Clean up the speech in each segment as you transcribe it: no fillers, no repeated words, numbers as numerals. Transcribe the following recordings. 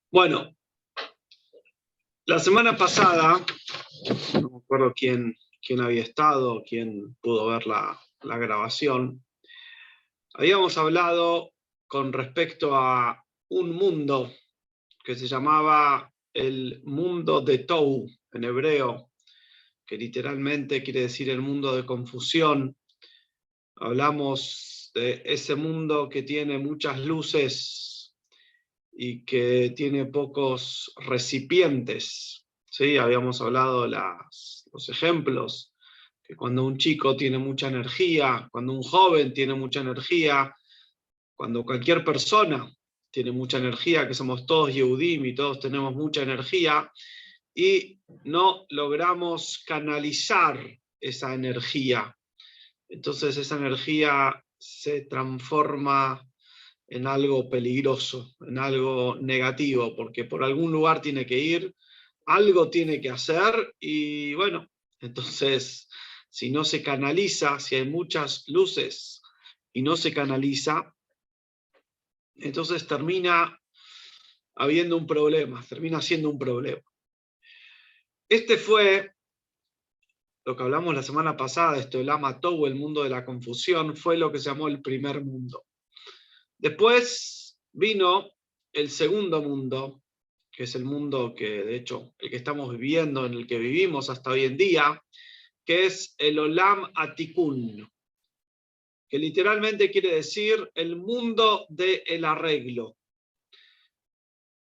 Bueno, la semana pasada, no me acuerdo quién había estado, quién pudo ver la grabación, habíamos hablado con respecto a un mundo que se llamaba el mundo de Tou en hebreo, que literalmente quiere decir el mundo de confusión. Hablamos de ese mundo que tiene muchas luces y que tiene pocos recipientes. ¿Sí? Habíamos hablado de los ejemplos, que cuando un chico tiene mucha energía, cuando un joven tiene mucha energía, cuando cualquier persona tiene mucha energía, que somos todos Yehudim y todos tenemos mucha energía, y no logramos canalizar esa energía. Entonces esa energía se transforma en algo peligroso, en algo negativo, porque por algún lugar tiene que ir, algo tiene que hacer y bueno, entonces si no se canaliza, si hay muchas luces y no se canaliza, entonces termina habiendo un problema, termina siendo un problema. Este fue lo que hablamos la semana pasada, esto el Amatou, el mundo de la confusión, fue lo que se llamó el primer mundo. Después vino el segundo mundo, que es el mundo que, de hecho, el que estamos viviendo, en el que vivimos hasta hoy en día, que es el Olam Atikun, que literalmente quiere decir el mundo del arreglo.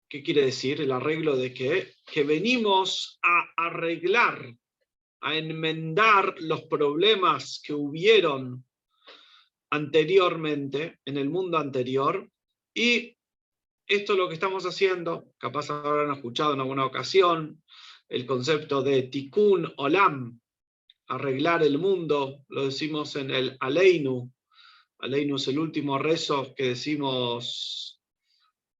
¿Qué quiere decir? ¿El arreglo de qué? Que venimos a arreglar, a enmendar los problemas que hubieron anteriormente, en el mundo anterior, y esto es lo que estamos haciendo. Capaz habrán escuchado en alguna ocasión el concepto de Tikkun Olam, arreglar el mundo, lo decimos en el Aleinu. Aleinu es el último rezo que decimos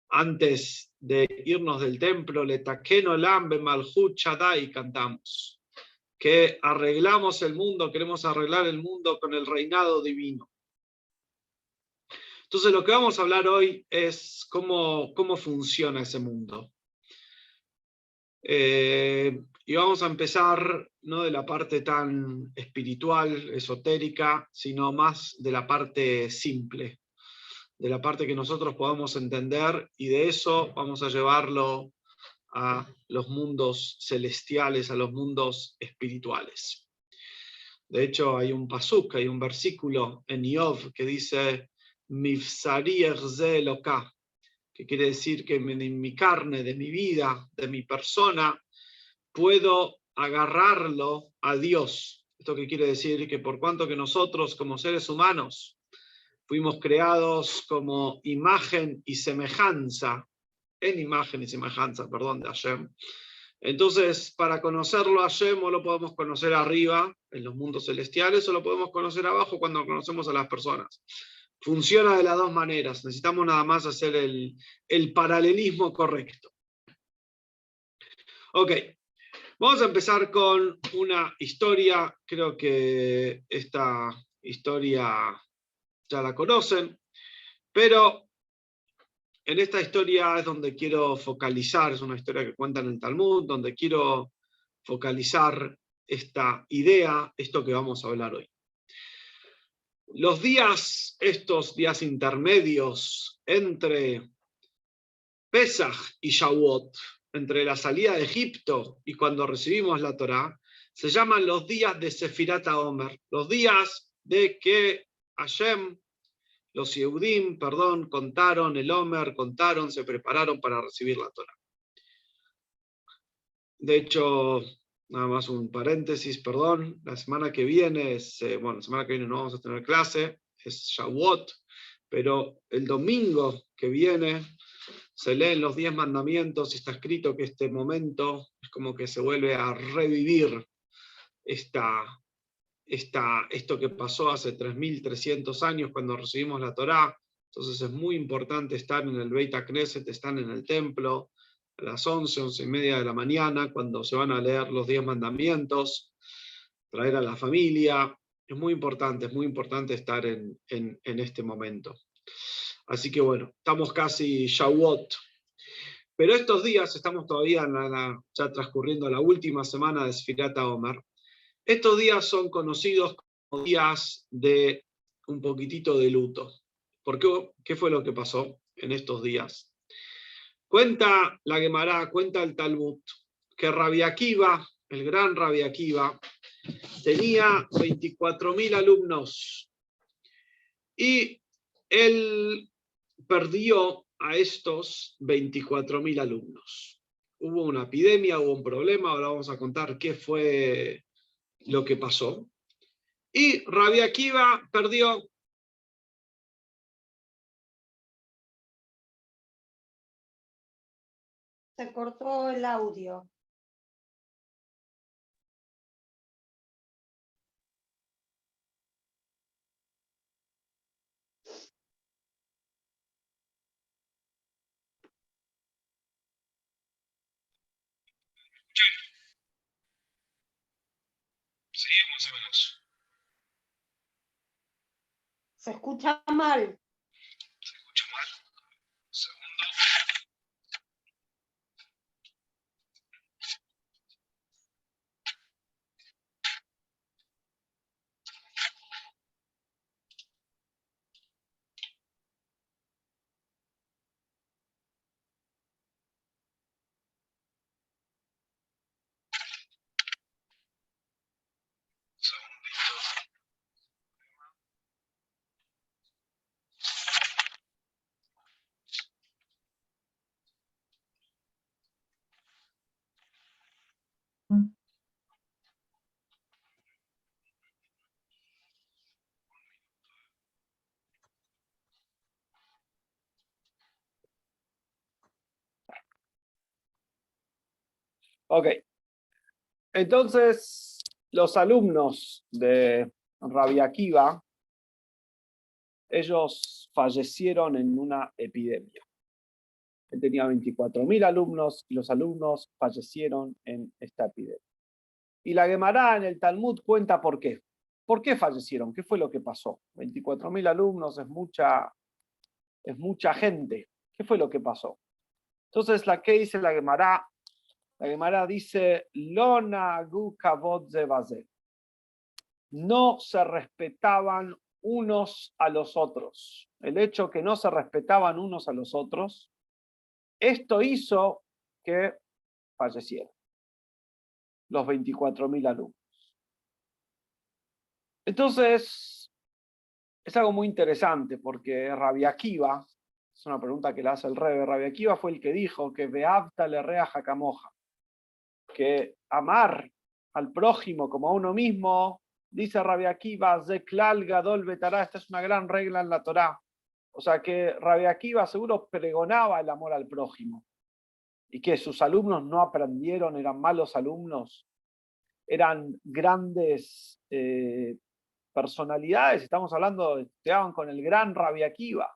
antes de irnos del templo, Letaken Olam Bemalhut Shaddai, cantamos, que arreglamos el mundo, queremos arreglar el mundo con el reinado divino. Entonces lo que vamos a hablar hoy es cómo funciona ese mundo. Y vamos a empezar no de la parte tan espiritual, esotérica, sino más de la parte simple, de la parte que nosotros podamos entender, y de eso vamos a llevarlo a los mundos celestiales, a los mundos espirituales. De hecho, hay un pasuk, hay un versículo en Iov que dice Mifsari Erze Eloka, que quiere decir que en mi carne, de mi vida, de mi persona, puedo agarrarlo a Dios. ¿Esto qué quiere decir? Que por cuanto que nosotros como seres humanos fuimos creados como imagen y semejanza, en imagen y semejanza, perdón, de Hashem. Entonces, para conocerlo a Hashem, o lo podemos conocer arriba, en los mundos celestiales, o lo podemos conocer abajo cuando conocemos a las personas. Funciona de las dos maneras. Necesitamos nada más hacer el paralelismo correcto. Ok, vamos a empezar con una historia. Creo que esta historia ya la conocen, pero en esta historia es donde quiero focalizar, es una historia que cuenta en el Talmud, donde quiero focalizar esta idea, esto que vamos a hablar hoy. Los días, estos días intermedios entre Pesaj y Shavuot, entre la salida de Egipto y cuando recibimos la Torá, se llaman los días de Sefirat HaOmer, los días de que Hashem, los Yehudim, contaron el Omer, se prepararon para recibir la Torá. De hecho, nada más un paréntesis, la semana que viene la semana que viene no vamos a tener clase, es Shavuot, pero el domingo que viene se leen los 10 mandamientos y está escrito que este momento es como que se vuelve a revivir esto que pasó hace 3.300 años cuando recibimos la Torá. Entonces es muy importante estar en el Beit HaKnesset, estar en el templo a las 11:30 de la mañana, cuando se van a leer los 10 mandamientos, traer a la familia. Es muy importante estar en este momento. Así que bueno, estamos casi Shavuot. Pero estos días, estamos todavía ya transcurriendo la última semana de Sfirat HaOmer, estos días son conocidos como días de un poquitito de luto. ¿Por qué? ¿Qué fue lo que pasó en estos días? Cuenta la Gemara, cuenta el Talmud, que Rabbi Akiva, el gran Rabbi Akiva, tenía 24.000 alumnos y él perdió a estos 24.000 alumnos. Hubo una epidemia, hubo un problema, ahora vamos a contar qué fue lo que pasó. Y Rabbi Akiva perdió. Se cortó el audio. Sí, más o menos. Se escucha mal. ¿Se escucha mal? Un segundo. Ok, entonces los alumnos de Rabbi Akiva, ellos fallecieron en una epidemia. Él tenía 24.000 alumnos y los alumnos fallecieron en esta epidemia. Y la Gemara en el Talmud cuenta por qué. ¿Por qué fallecieron? ¿Qué fue lo que pasó? 24.000 alumnos es mucha gente. ¿Qué fue lo que pasó? Entonces, ¿qué dice la Gemara? La Gemara dice, Lona gu kavod ze baze. No se respetaban unos a los otros. El hecho que no se respetaban unos a los otros, esto hizo que fallecieran los 24.000 alumnos. Entonces, es algo muy interesante porque Rabbi Akiva, es una pregunta que le hace el Rebbe, Rabbi Akiva fue el que dijo que Beavta le rea jacamoja, que amar al prójimo como a uno mismo, dice Rabbi Akiva, Zeklal Gadol Betará, esta es una gran regla en la Torá. O sea que Rabbi Akiva seguro pregonaba el amor al prójimo y que sus alumnos no aprendieron, eran malos alumnos, eran grandes personalidades, estamos hablando, estudiaban con el gran Rabbi Akiva.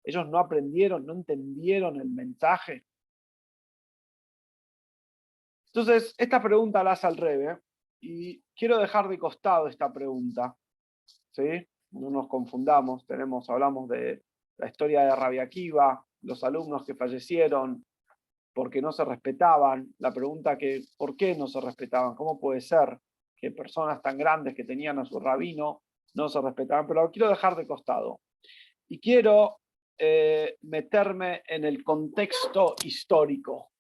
Ellos no aprendieron, no entendieron el mensaje. Entonces, esta pregunta la hace al Rebbe y quiero dejar de costado esta pregunta, ¿sí? No nos confundamos, hablamos de la historia de Rabbi Akiva, los alumnos que fallecieron porque no se respetaban, la pregunta que, ¿por qué no se respetaban? ¿Cómo puede ser que personas tan grandes que tenían a su rabino no se respetaban? Pero lo quiero dejar de costado. Y quiero meterme en el contexto histórico,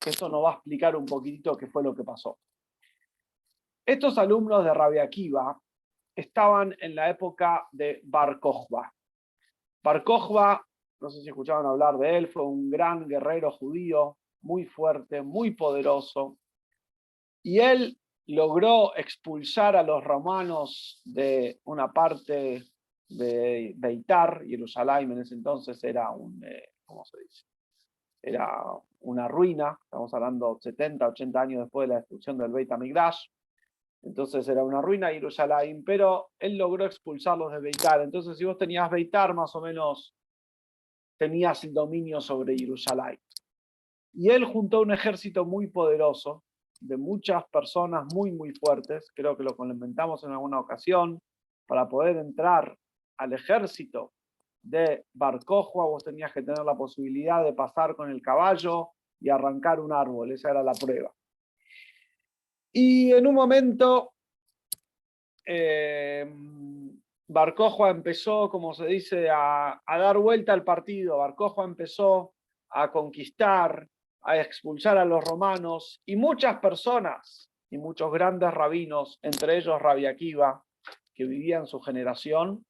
que eso nos va a explicar un poquitito qué fue lo que pasó. Estos alumnos de Rabbi Akiva estaban en la época de Bar Kokhba. Bar Kokhba, no sé si escucharon hablar de él, fue un gran guerrero judío, muy fuerte, muy poderoso. Y él logró expulsar a los romanos de una parte de Beitar. Jerusalén en ese entonces era ¿cómo se dice? Era una ruina, estamos hablando 70, 80 años después de la destrucción del Beit HaMikdash. Entonces era una ruina Jerusalén, pero él logró expulsarlos de Beitar. Entonces si vos tenías Beitar, más o menos tenías el dominio sobre Jerusalén. Y él juntó un ejército muy poderoso, de muchas personas muy, muy fuertes, creo que lo comentamos en alguna ocasión, para poder entrar al ejército de Bar Kokhba, vos tenías que tener la posibilidad de pasar con el caballo y arrancar un árbol. Esa era la prueba. Y en un momento, Bar Kokhba empezó, como se dice, a dar vuelta al partido. Bar Kokhba empezó a conquistar, a expulsar a los romanos, y muchas personas y muchos grandes rabinos, entre ellos Rabbi Akiva, que vivía en su generación,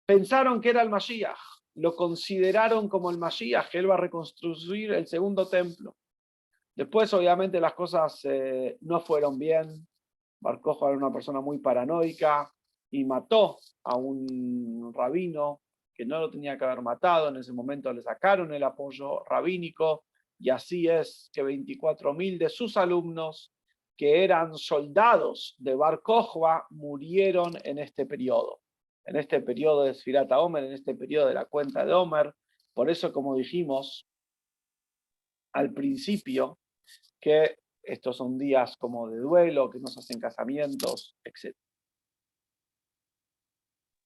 pensaron que era el Mashiach, lo consideraron como el Mashiach, que él va a reconstruir el segundo templo. Después, obviamente, las cosas no fueron bien. Bar Kokhba era una persona muy paranoica y mató a un rabino que no lo tenía que haber matado. En ese momento le sacaron el apoyo rabínico, y así es que 24.000 de sus alumnos, que eran soldados de Bar Kokhba, murieron en este periodo de Sfirat HaOmer, en este periodo de la cuenta de Omer. Por eso, como dijimos al principio, que estos son días como de duelo, que no se hacen casamientos, etc.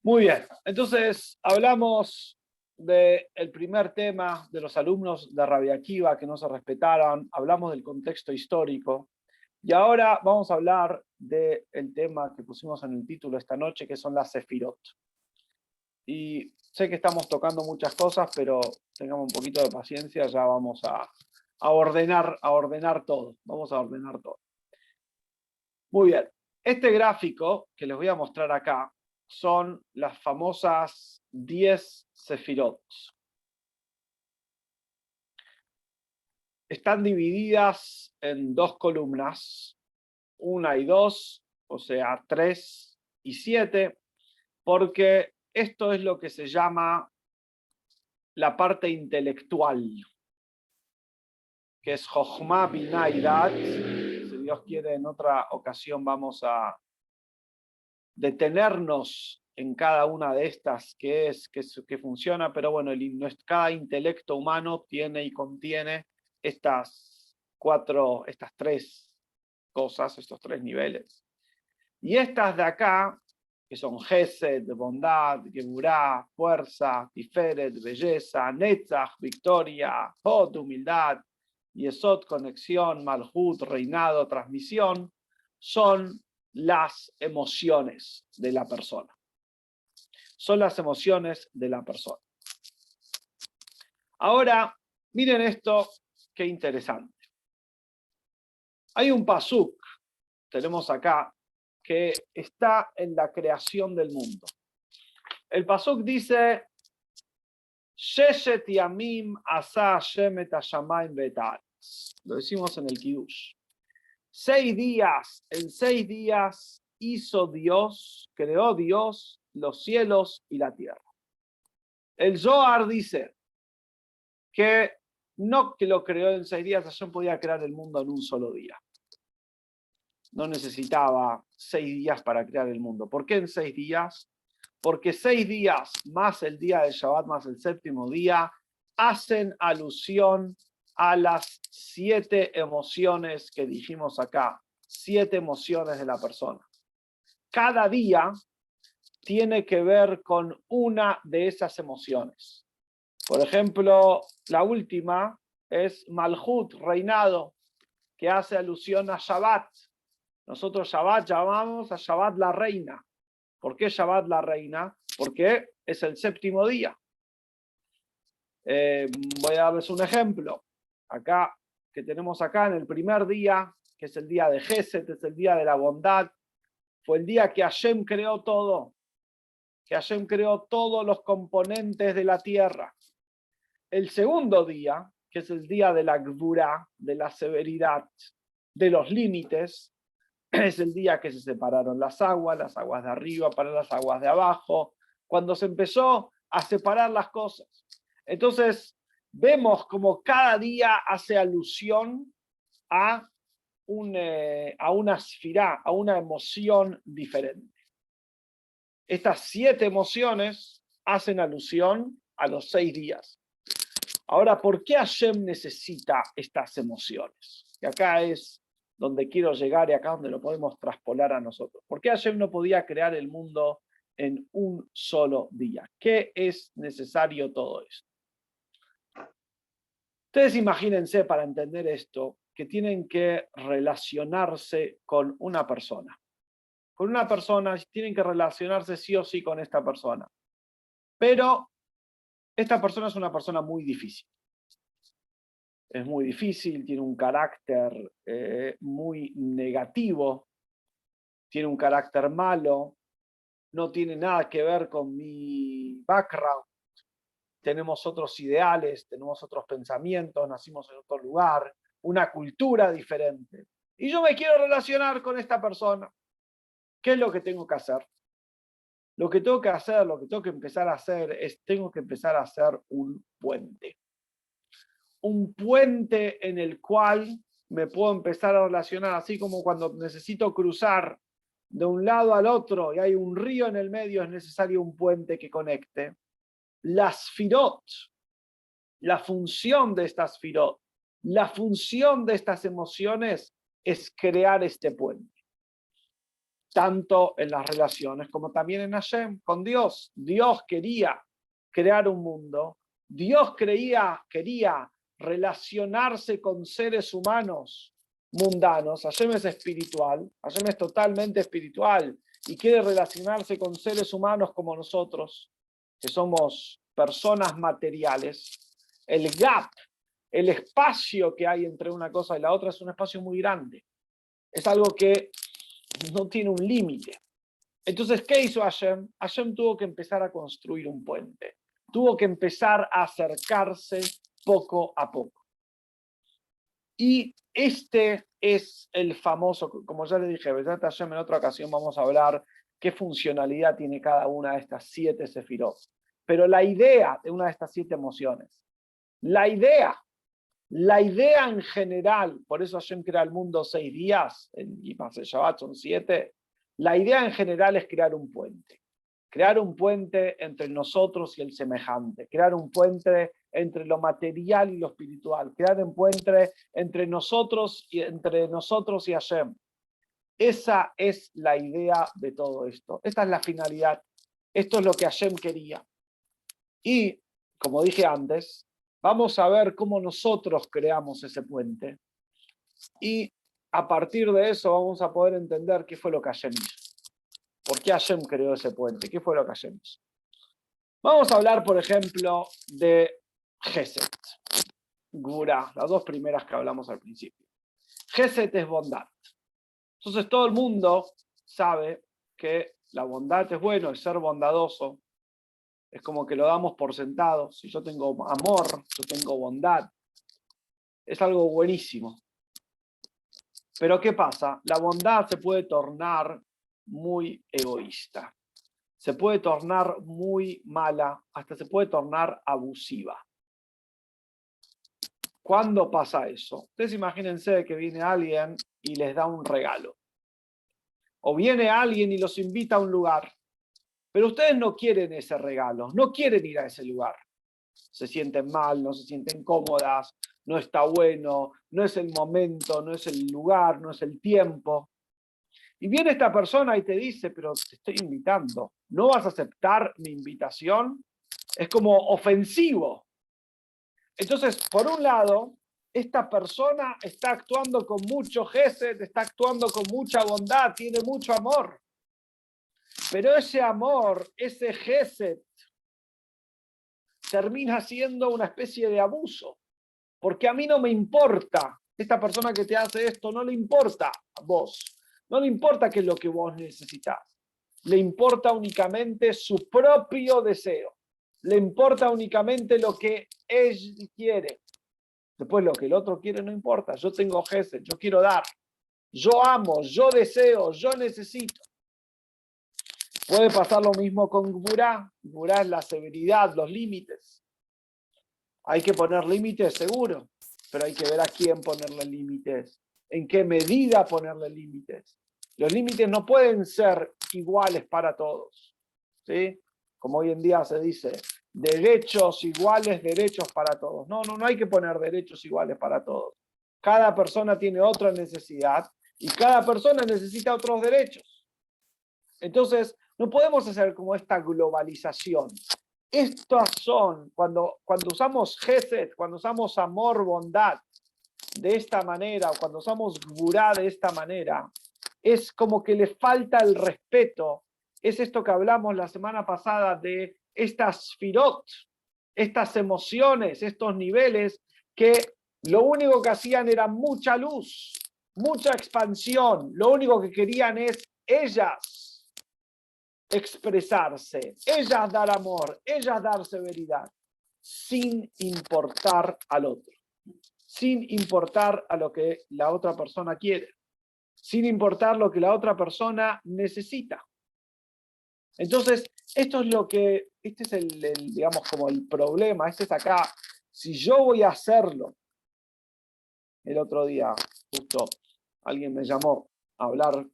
Muy bien, entonces hablamos del primer tema de los alumnos de Rabbi Akiva que no se respetaron, hablamos del contexto histórico, y ahora vamos a hablar del tema que pusimos en el título esta noche, que son las Sefirot. Y sé que estamos tocando muchas cosas, pero tengamos un poquito de paciencia, ya vamos a ordenar todo. Vamos a ordenar todo. Muy bien. Este gráfico que les voy a mostrar acá son las famosas 10 Sefirot. Están divididas en dos columnas, 1 y 2, o sea, 3 y 7, porque esto es lo que se llama la parte intelectual, que es Jochma, Binah y Dat. Si Dios quiere, en otra ocasión vamos a detenernos en cada una de estas, que funciona, pero bueno, cada intelecto humano tiene y contiene estas tres cosas, estos tres niveles. Y estas de acá, que son Gesed, bondad, Geburá, fuerza, Tiferet, belleza, Netzach, victoria, Hod, humildad, Yesod, conexión, Malhut, reinado, transmisión, son las emociones de la persona. Son las emociones de la persona. Ahora, miren esto, qué interesante. Hay un pasuk, tenemos acá, que está en la creación del mundo. El pasuk dice: Sheshet yamim asa Hashem et hashamayim ve'et haaretz. Lo decimos en el Kiddush. 6 días, en 6 días creó Dios los cielos y la tierra. El Zohar dice que no que lo creó en 6 días, Hashem podía crear el mundo en un solo día. No necesitaba 6 días para crear el mundo. ¿Por qué en 6 días? Porque 6 días más el día del Shabbat, más el séptimo día, hacen alusión a las 7 emociones que dijimos acá. 7 emociones de la persona. Cada día tiene que ver con una de esas emociones. Por ejemplo, la última es Malhut, reinado, que hace alusión a Shabbat. Nosotros Shabbat llamamos a Shabbat la reina. ¿Por qué Shabbat la reina? Porque es el séptimo día. Voy a darles un ejemplo. Acá, que tenemos acá en el primer día, que es el día de Gesed, es el día de la bondad, fue el día que Hashem creó todo. Que Hashem creó todos los componentes de la tierra. El segundo día, que es el día de la Gvura, de la severidad, de los límites, es el día que se separaron las aguas de arriba para las aguas de abajo, cuando se empezó a separar las cosas. Entonces, vemos como cada día hace alusión a una sfirá, a una emoción diferente. Estas 7 emociones hacen alusión a los 6 días. Ahora, ¿por qué Hashem necesita estas emociones? Y acá es donde quiero llegar y acá donde lo podemos traspolar a nosotros. ¿Por qué Hashem no podía crear el mundo en un solo día? ¿Qué es necesario todo esto? Ustedes imagínense, para entender esto, que tienen que relacionarse con una persona. Con una persona, tienen que relacionarse sí o sí con esta persona. Pero esta persona es una persona muy difícil. Es muy difícil, tiene un carácter muy negativo, tiene un carácter malo, no tiene nada que ver con mi background. Tenemos otros ideales, tenemos otros pensamientos, nacimos en otro lugar, una cultura diferente. Y yo me quiero relacionar con esta persona. ¿Qué es lo que tengo que hacer? Lo que tengo que hacer, lo que tengo que empezar a hacer es, tengo que empezar a hacer un puente. Un puente en el cual me puedo empezar a relacionar, así como cuando necesito cruzar de un lado al otro y hay un río en el medio, es necesario un puente que conecte. Las sfirot, la función de estas sfirot, la función de estas emociones es crear este puente. Tanto en las relaciones como también en Hashem, con Dios. Dios quería crear un mundo. Dios quería relacionarse con seres humanos mundanos. Hashem es espiritual. Hashem es totalmente espiritual y quiere relacionarse con seres humanos como nosotros, que somos personas materiales. El gap, el espacio que hay entre una cosa y la otra es un espacio muy grande. Es algo que no tiene un límite. Entonces, ¿qué hizo Hashem? Hashem tuvo que empezar a construir un puente. Tuvo que empezar a acercarse poco a poco. Y este es el famoso, como ya le dije, Besat Hashem, en otra ocasión vamos a hablar qué funcionalidad tiene cada una de estas 7 sefirot. Pero la idea de una de estas 7 emociones, la idea en general, por eso Hashem crea el mundo 6 días, y más el Shabbat son 7, la idea en general es crear un puente. Crear un puente entre nosotros y el semejante. Crear un puente entre lo material y lo espiritual. Crear un puente entre nosotros y Hashem. Esa es la idea de todo esto. Esta es la finalidad. Esto es lo que Hashem quería. Y, como dije antes, vamos a ver cómo nosotros creamos ese puente. Y a partir de eso vamos a poder entender qué fue lo que Hashem hizo. ¿Por qué Hashem creó ese puente? ¿Qué fue lo que Hashem hizo? Vamos a hablar, por ejemplo, de Geset, Gvura, las 2 primeras que hablamos al principio. Geset es bondad. Entonces todo el mundo sabe que la bondad es bueno, el ser bondadoso. Es como que lo damos por sentado. Si yo tengo amor, yo tengo bondad. Es algo buenísimo. Pero ¿qué pasa? La bondad se puede tornar muy egoísta. Se puede tornar muy mala, hasta se puede tornar abusiva. ¿Cuándo pasa eso? Ustedes imagínense que viene alguien y les da un regalo. O viene alguien y los invita a un lugar. Pero ustedes no quieren ese regalo, no quieren ir a ese lugar. Se sienten mal, no se sienten cómodas, no está bueno, no es el momento, no es el lugar, no es el tiempo. Y viene esta persona y te dice, pero te estoy invitando, ¿no vas a aceptar mi invitación? Es como ofensivo. Entonces, por un lado, esta persona está actuando con mucho gesed, está actuando con mucha bondad, tiene mucho amor. Pero ese amor, ese gesed, termina siendo una especie de abuso. Porque a mí no me importa, esta persona que te hace esto no le importa a vos. No le importa qué es lo que vos necesitas. Le importa únicamente su propio deseo. Le importa únicamente lo que él quiere. Después lo que el otro quiere no importa. Yo tengo gesed, yo quiero dar. Yo amo, yo deseo, yo necesito. Puede pasar lo mismo con Gvura. Gvura es la severidad, los límites. Hay que poner límites, seguro. Pero hay que ver a quién ponerle límites. En qué medida ponerle límites. Los límites no pueden ser iguales para todos. ¿Sí? Como hoy en día se dice, derechos iguales, derechos para todos. No hay que poner derechos iguales para todos. Cada persona tiene otra necesidad y cada persona necesita otros derechos. Entonces, no podemos hacer como esta globalización. Estas son, cuando usamos Gesed, cuando usamos amor, bondad, de esta manera, o cuando usamos Gvurá de esta manera, es como que le falta el respeto. Es esto que hablamos la semana pasada de estas firot, estas emociones, estos niveles que lo único que hacían era mucha luz, mucha expansión. Lo único que querían es ellas expresarse, ellas dar amor, ellas dar severidad, sin importar al otro, sin importar a lo que la otra persona quiere, sin importar lo que la otra persona necesita. Entonces, esto es lo que, este es el digamos, como el problema, este es acá. Si yo voy a hacerlo, el otro día, justo, alguien me llamó a hablar,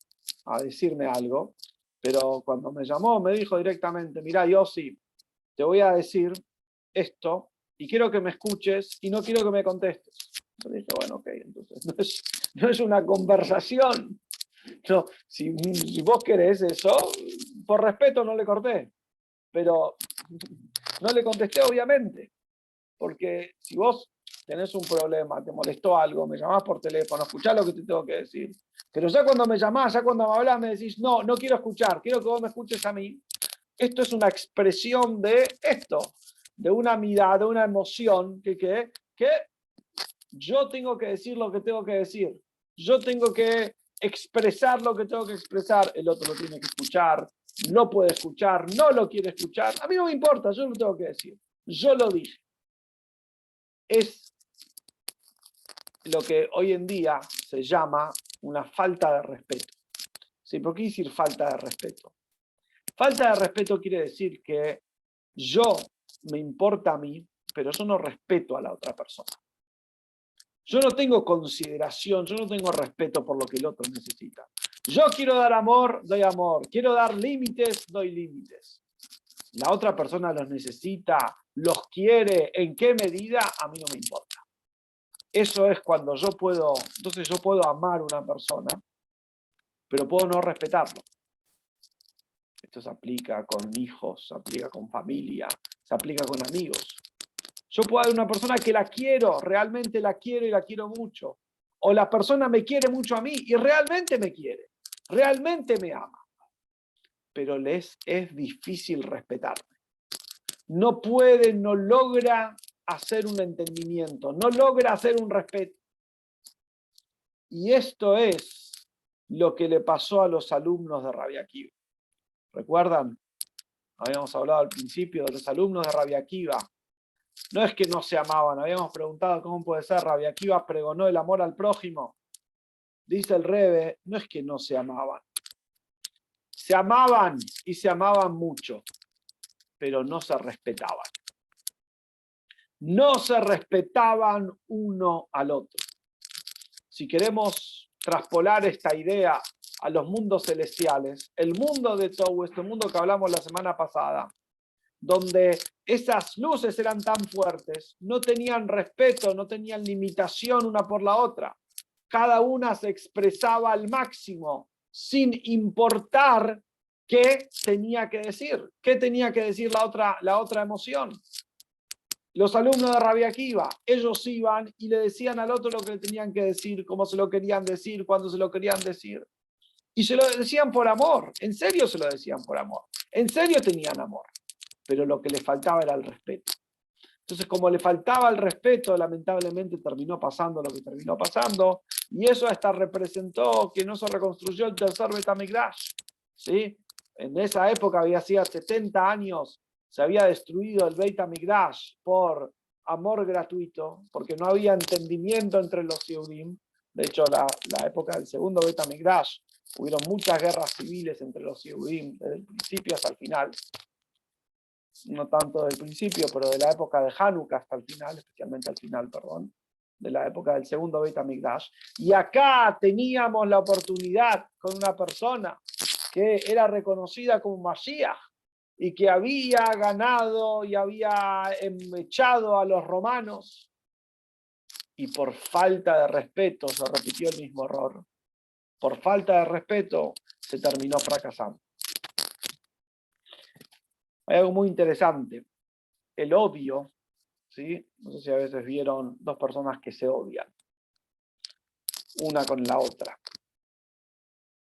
a decirme algo, pero cuando me llamó me dijo directamente, mirá, Yossi, te voy a decir esto y quiero que me escuches y no quiero que me contestes. Yo dije, bueno, ok, entonces no es una conversación. No, si vos querés eso, por respeto no le corté, pero no le contesté obviamente, porque si vos tenés un problema, te molestó algo, me llamás por teléfono, escuchás lo que te tengo que decir, pero ya cuando me llamás, ya cuando me hablás, me decís, no quiero escuchar, quiero que vos me escuches a mí. Esto es una expresión de esto, de una mirada, de una emoción que yo tengo que decir lo que tengo que decir, yo tengo que expresar lo que tengo que expresar, el otro lo tiene que escuchar, no puede escuchar, no lo quiere escuchar, a mí no me importa, yo lo tengo que decir, yo lo dije. Es lo que hoy en día se llama una falta de respeto. ¿Sí? ¿Por qué decir falta de respeto? Falta de respeto quiere decir que yo me importa a mí, pero yo no respeto a la otra persona. Yo no tengo consideración, yo no tengo respeto por lo que el otro necesita. Yo quiero dar amor, doy amor. Quiero dar límites, doy límites. La otra persona los necesita, los quiere, en qué medida, a mí no me importa. Eso es cuando yo puedo, entonces yo puedo amar a una persona, pero puedo no respetarlo. Esto se aplica con hijos, se aplica con familia, se aplica con amigos. Yo puedo haber una persona que la quiero, realmente la quiero y la quiero mucho. O la persona me quiere mucho a mí y realmente me quiere, realmente me ama. Pero les es difícil respetarme. No puede, no logra hacer un entendimiento, no logra hacer un respeto. Y esto es lo que le pasó a los alumnos de Rabbi Akiva. ¿Recuerdan? Habíamos hablado al principio de los alumnos de Rabbi Akiva. No es que no se amaban, habíamos preguntado cómo puede ser, Rabbi Akiva pregonó el amor al prójimo. Dice el Rebe, no es que no se amaban. Se amaban y se amaban mucho, pero no se respetaban. No se respetaban uno al otro. Si queremos traspolar esta idea a los mundos celestiales, el mundo de Tou, este mundo que hablamos la semana pasada, donde esas luces eran tan fuertes, no tenían respeto, no tenían limitación una por la otra. Cada una se expresaba al máximo, sin importar qué tenía que decir la otra emoción. Los alumnos de Rabbi Akiva, ellos iban y le decían al otro lo que le tenían que decir, cómo se lo querían decir, cuándo se lo querían decir. Y se lo decían por amor, en serio se lo decían por amor, en serio tenían amor. Pero lo que le faltaba era el respeto. Entonces, como le faltaba el respeto, lamentablemente terminó pasando lo que terminó pasando, y eso hasta representó que no se reconstruyó el tercer Beit HaMikdash. ¿Sí? En esa época, había sido 70 años, se había destruido el Beit HaMikdash por amor gratuito, porque no había entendimiento entre los Yehudim. De hecho, la época del segundo Beit HaMikdash, hubieron muchas guerras civiles entre los Yehudim, desde el principio hasta el final. No tanto del principio, pero de la época de Hanukkah hasta el final, especialmente al final, perdón, de la época del segundo Beit HaMikdash. Y acá teníamos la oportunidad con una persona que era reconocida como Mashiach y que había ganado y había echado a los romanos. Y por falta de respeto se repitió el mismo error. Por falta de respeto se terminó fracasando. Hay algo muy interesante. el odio, ¿sí? No sé si a veces vieron dos personas que se odian, una con la otra.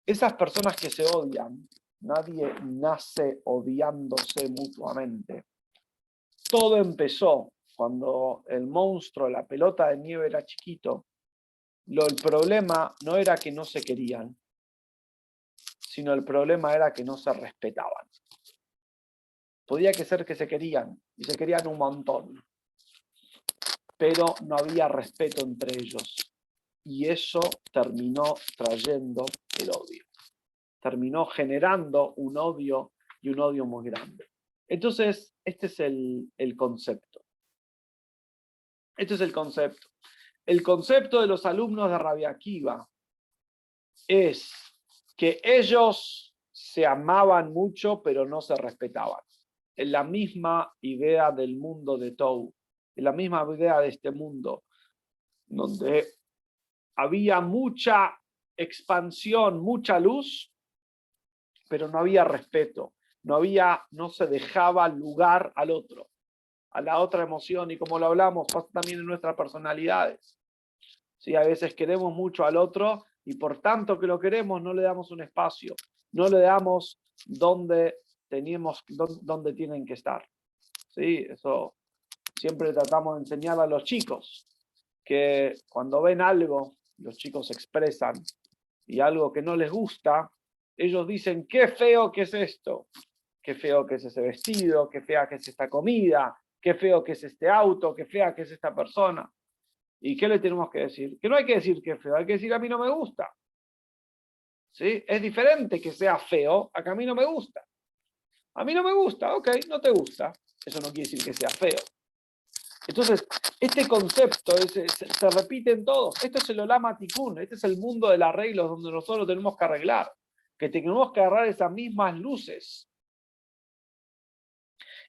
Esas personas que se odian, nadie nace odiándose mutuamente. Todo empezó cuando el monstruo, la pelota de nieve era chiquito. El problema no era que no se querían, sino el problema era que no se respetaban. Podía ser que se querían, y se querían un montón, pero no había respeto entre ellos. Y eso terminó trayendo el odio. Terminó generando un odio y un odio muy grande. Entonces, este es el concepto. Este es el concepto. El concepto de los alumnos de Rabbi Akiva es que ellos se amaban mucho, pero no se respetaban. Es la misma idea del mundo de Tou, es la misma idea de este mundo, donde había mucha expansión, mucha luz, pero no había respeto, no se dejaba lugar al otro, a la otra emoción, y como lo hablamos, pasa también en nuestras personalidades. ¿Sí? A veces queremos mucho al otro y por tanto que lo queremos no le damos un espacio, no le damos donde tienen que estar. ¿Sí? Eso siempre tratamos de enseñar a los chicos, que cuando ven algo, los chicos expresan, y algo que no les gusta, ellos dicen, qué feo que es esto, qué feo que es ese vestido, qué fea que es esta comida, qué feo que es este auto, qué fea que es esta persona. ¿Y qué le tenemos que decir? Que no hay que decir que es feo, hay que decir a mí no me gusta. ¿Sí? Es diferente que sea feo a que a mí no me gusta. A mí no me gusta, ok, no te gusta. Eso no quiere decir que sea feo. Entonces, este concepto se repite en todos. Esto es el Olama Tikkun, este es el mundo del arreglo donde nosotros tenemos que arreglar. Que tenemos que agarrar esas mismas luces.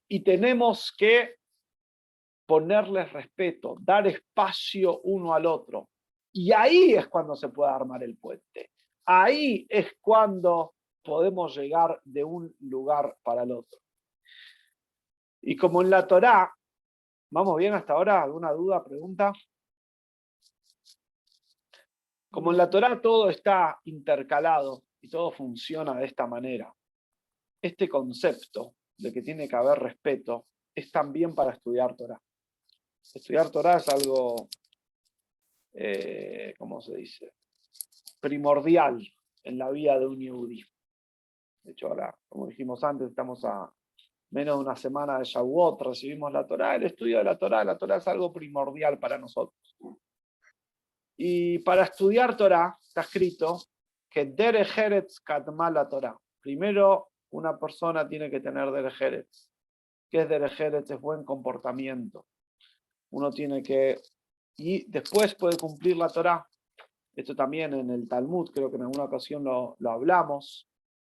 Y tenemos que ponerles respeto, dar espacio uno al otro. Y ahí es cuando se puede armar el puente. Ahí es cuando podemos llegar de un lugar para el otro. Y como en la Torá, ¿vamos bien hasta ahora? ¿Alguna duda, pregunta? Como en la Torá todo está intercalado y todo funciona de esta manera, este concepto de que tiene que haber respeto es también para estudiar Torá. Estudiar Torá es algo, ¿cómo se dice? Primordial en la vida de un yehudí. De hecho, ahora, como dijimos antes, estamos a menos de una semana de Shavuot, recibimos la Torá. El estudio de la Torá es algo primordial para nosotros. Y para estudiar Torá está escrito que Derech Eretz Kadma la Torá. Primero, una persona tiene que tener Derech Eretz. ¿Qué es Derech Eretz? Es buen comportamiento. Uno tiene que... Y después puede cumplir la Torá. Esto también en el Talmud, creo que en alguna ocasión lo hablamos.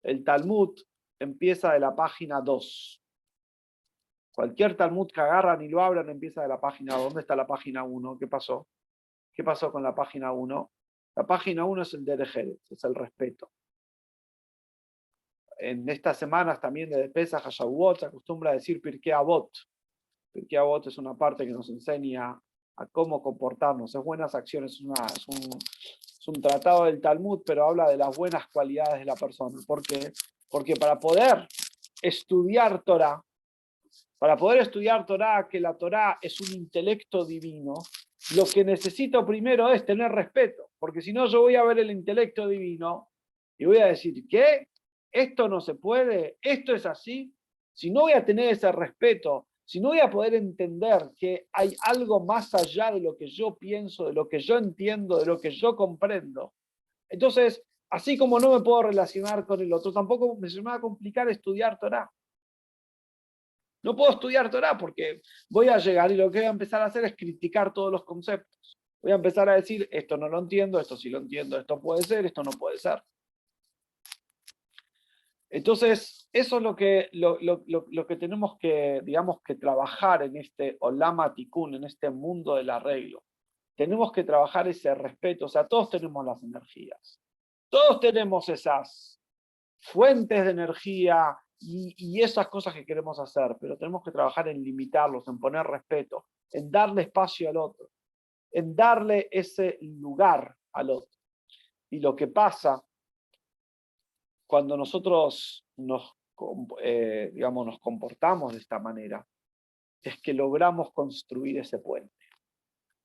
El Talmud empieza de la página 2. Cualquier Talmud que agarran y lo abran empieza de la página 2. ¿Dónde está la página 1? ¿Qué pasó? ¿Qué pasó con la página 1? La página 1 es el Derech Eretz, es el respeto. En estas semanas también de Pesach a Shavuot se acostumbra a decir Pirkei Avot. Pirkei Avot es una parte que nos enseña a cómo comportarnos. Es buenas acciones, es un tratado del Talmud, pero habla de las buenas cualidades de la persona. ¿Por qué? Porque para poder estudiar Torá, que la Torá es un intelecto divino, lo que necesito primero es tener respeto, porque si no yo voy a ver el intelecto divino y voy a decir, ¿qué? Esto no se puede, esto es así. Si no voy a tener ese respeto, si no voy a poder entender que hay algo más allá de lo que yo pienso, de lo que yo entiendo, de lo que yo comprendo, entonces, así como no me puedo relacionar con el otro, tampoco se me va a complicar estudiar Torá. No puedo estudiar Torá porque voy a llegar y lo que voy a empezar a hacer es criticar todos los conceptos. Voy a empezar a decir, esto no lo entiendo, esto sí lo entiendo, esto puede ser, esto no puede ser. Entonces, eso es lo que tenemos que, digamos, que trabajar en este Olama Tikkun, en este mundo del arreglo. Tenemos que trabajar ese respeto, o sea, todos tenemos las energías. Todos tenemos esas fuentes de energía, y esas cosas que queremos hacer, pero tenemos que trabajar en limitarlos, en poner respeto, en darle espacio al otro, en darle ese lugar al otro. Y lo que pasa cuando nosotros digamos, nos comportamos de esta manera es que logramos construir ese puente.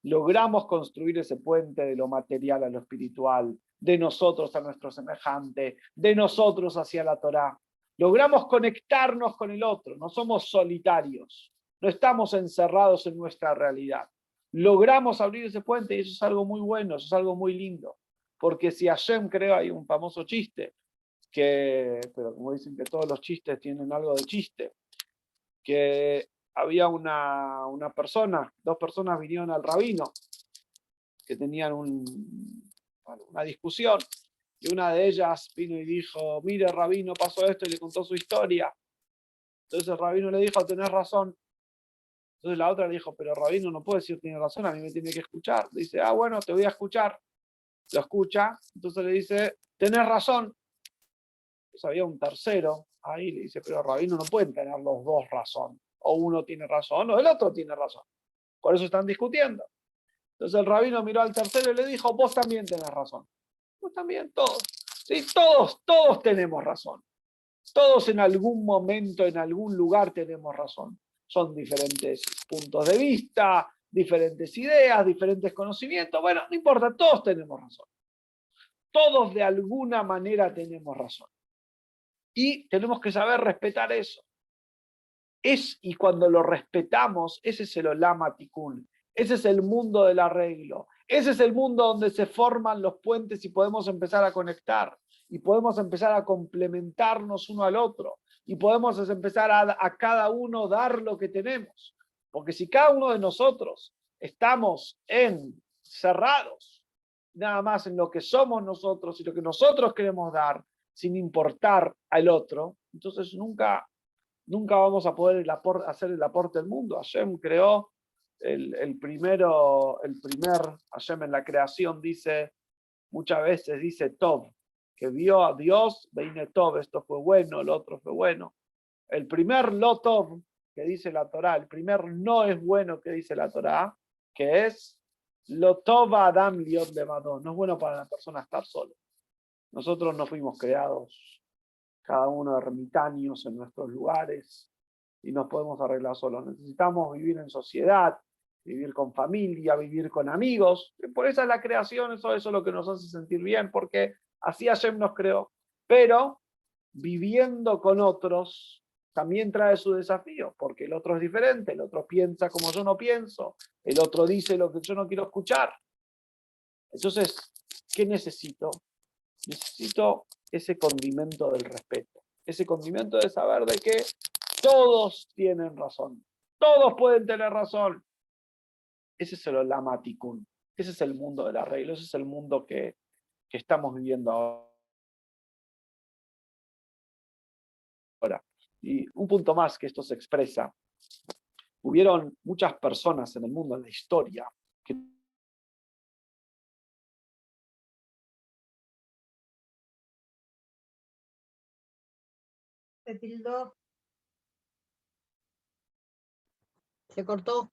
Logramos construir ese puente de lo material a lo espiritual, de nosotros a nuestro semejante, de nosotros hacia la Torá. Logramos conectarnos con el otro, no somos solitarios, no estamos encerrados en nuestra realidad. Logramos abrir ese puente y eso es algo muy bueno, eso es algo muy lindo. Porque si Hashem creó, hay un famoso chiste, pero como dicen que todos los chistes tienen algo de chiste, que había una persona, dos personas vinieron al rabino, que tenían una discusión, y una de ellas vino y dijo, mire rabino, pasó esto, y le contó su historia. Entonces el rabino le dijo, tenés razón. Entonces la otra le dijo, pero rabino, no puedo decir tiene razón, a mí me tiene que escuchar. Le dice, bueno, te voy a escuchar. Lo escucha, entonces le dice, tenés razón. Entonces había un tercero ahí, le dice, pero rabino, no pueden tener los dos razón. O uno tiene razón o el otro tiene razón. Por eso están discutiendo. Entonces el rabino miró al tercero y le dijo, vos también tenés razón. Vos también, todos. Sí, todos tenemos razón. Todos en algún momento, en algún lugar tenemos razón. Son diferentes puntos de vista, diferentes ideas, diferentes conocimientos. Bueno, no importa, todos tenemos razón. Todos de alguna manera tenemos razón. Y tenemos que saber respetar eso. Y cuando lo respetamos, ese es el Olam Tikkun. Ese es el mundo del arreglo. Ese es el mundo donde se forman los puentes y podemos empezar a conectar. Y podemos empezar a complementarnos uno al otro. Y podemos empezar a cada uno dar lo que tenemos. Porque si cada uno de nosotros estamos cerrados, nada más en lo que somos nosotros y lo que nosotros queremos dar, sin importar al otro, entonces nunca vamos a poder hacer el aporte al mundo. Hashem creó el primer Hashem en la creación muchas veces dice Tov, que vio a Dios, veine Tov, esto fue bueno, el otro fue bueno. El primer Lo Tov que dice la Torá, el primer no es bueno que dice la Torá, que es Lo Tov Adam Liot Levado, no es bueno para la persona estar solo. Nosotros no fuimos creados cada uno ermitaños en nuestros lugares y nos podemos arreglar solos. Necesitamos vivir en sociedad, vivir con familia, vivir con amigos. Por eso es la creación, eso es lo que nos hace sentir bien, porque así Hashem nos creó. Pero viviendo con otros también trae su desafío, porque el otro es diferente, el otro piensa como yo no pienso, el otro dice lo que yo no quiero escuchar. Entonces, ¿qué necesito? Necesito ese condimento del respeto, ese condimento de saber de que todos tienen razón, todos pueden tener razón. Ese es el Olam Tikkun, ese es el mundo del arreglo, ese es el mundo que estamos viviendo ahora. Y un punto más que esto se expresa, hubieron muchas personas en el mundo, en la historia, que Se tildó. Se cortó.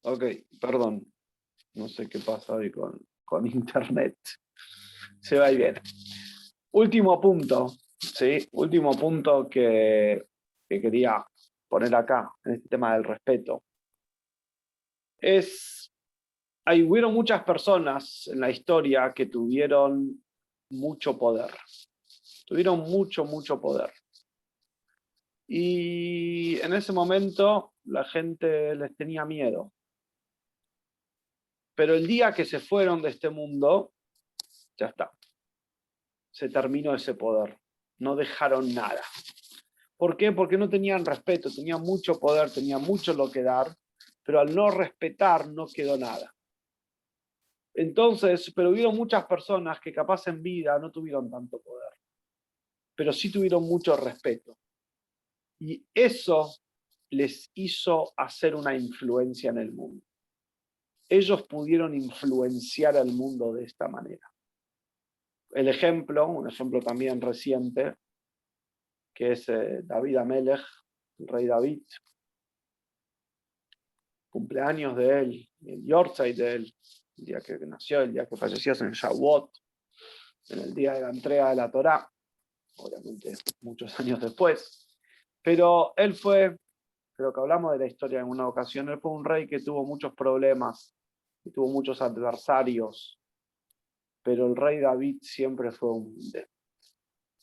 Ok, perdón, no sé qué pasa hoy con internet. Se va y viene. Último punto, ¿sí? Último punto que quería poner acá, en este tema del respeto. Hubieron muchas personas en la historia que tuvieron mucho poder. Tuvieron mucho poder. Y en ese momento la gente les tenía miedo. Pero el día que se fueron de este mundo, ya está. Se terminó ese poder. No dejaron nada. ¿Por qué? Porque no tenían respeto, tenían mucho poder, tenían mucho lo que dar, pero al no respetar no quedó nada. Entonces, pero hubieron muchas personas que capaz en vida no tuvieron tanto poder, pero sí tuvieron mucho respeto. Y eso les hizo hacer una influencia en el mundo. Ellos pudieron influenciar al mundo de esta manera. El ejemplo, un ejemplo también reciente, que es David Amelech, el rey David. Cumpleaños de él, el Yortzeit de él, el día que nació, el día que falleció en Shavuot, en el día de la entrega de la Torá, obviamente muchos años después. Pero él fue, creo que hablamos de la historia en una ocasión, él fue un rey que tuvo muchos problemas, que tuvo muchos adversarios, pero el rey David siempre fue humilde.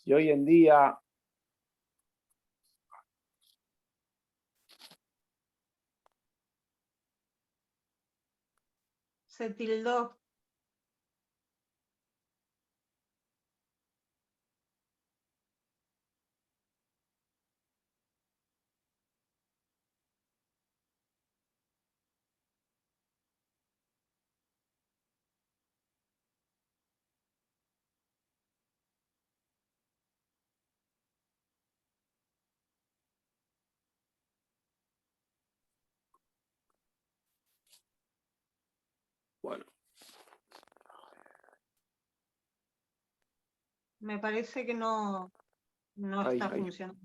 Y hoy en día Se tildó. bueno, Me parece que no ahí. está funcionando.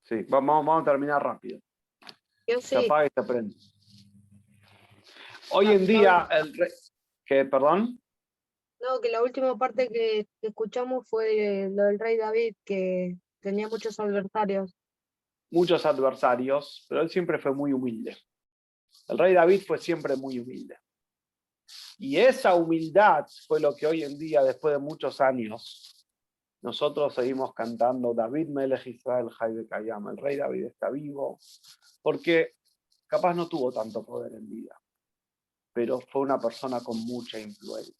Sí, vamos a terminar rápido. Yo Se sí. apaga y se prende. Hoy en día, el rey... ¿Qué, perdón? No, que la última parte que escuchamos fue lo del rey David, que tenía muchos adversarios. Muchos adversarios, pero él siempre fue muy humilde. El rey David fue siempre muy humilde. Y esa humildad fue lo que hoy en día, después de muchos años, nosotros seguimos cantando David Melech Israel Jai Bekayam. El rey David está vivo, porque capaz no tuvo tanto poder en vida, pero fue una persona con mucha influencia.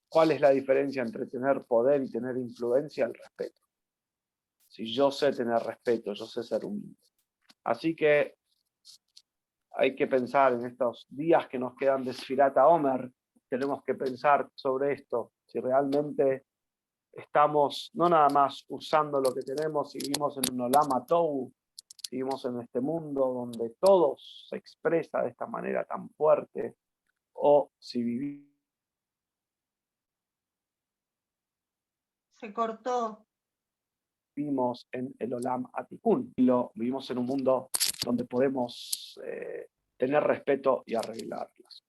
¿Cuál es la diferencia entre tener poder y tener influencia? El respeto. Si yo sé tener respeto, yo sé ser humilde. Así que hay que pensar en estos días que nos quedan de Sfirat HaOmer, tenemos que pensar sobre esto, si realmente estamos no nada más usando lo que tenemos, si vivimos en un Olam HaTohu, si vivimos en este mundo donde todo se expresa de esta manera tan fuerte, o si Se cortó. vivimos en el Olam HaTikun, y vivimos en un mundo donde podemos tener respeto y arreglarlas.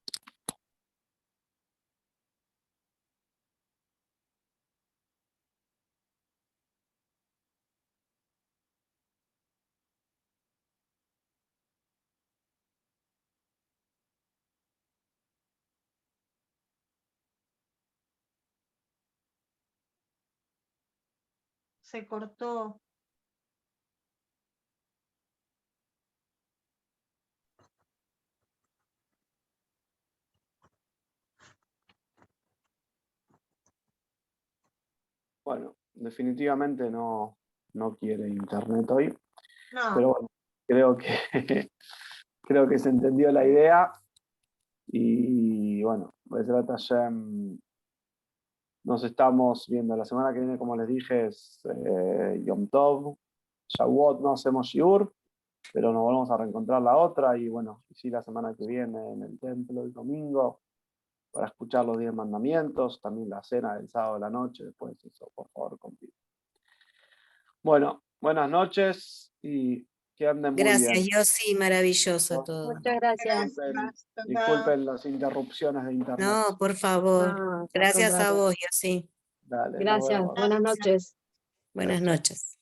Se cortó. Bueno, definitivamente no quiere internet hoy, No. pero bueno, creo que se entendió la idea y bueno, Bezrat Hashem, nos estamos viendo. La semana que viene, como les dije, es Yom Tov, Shavuot, no hacemos Shiur, pero nos volvemos a reencontrar la otra y bueno, sí, la semana que viene en el templo el domingo para escuchar los 10 mandamientos, también la cena del sábado de la noche, después eso, por favor, contigo. Bueno, buenas noches y que anden muy Gracias, bien. Yossi, maravilloso todo. Muchas gracias. Disculpen las interrupciones de internet. No, por favor. No, al Gracias a contrario. vos, Yossi. Dale, nos Gracias. vemos. Buenas noches. Buenas Chao. noches.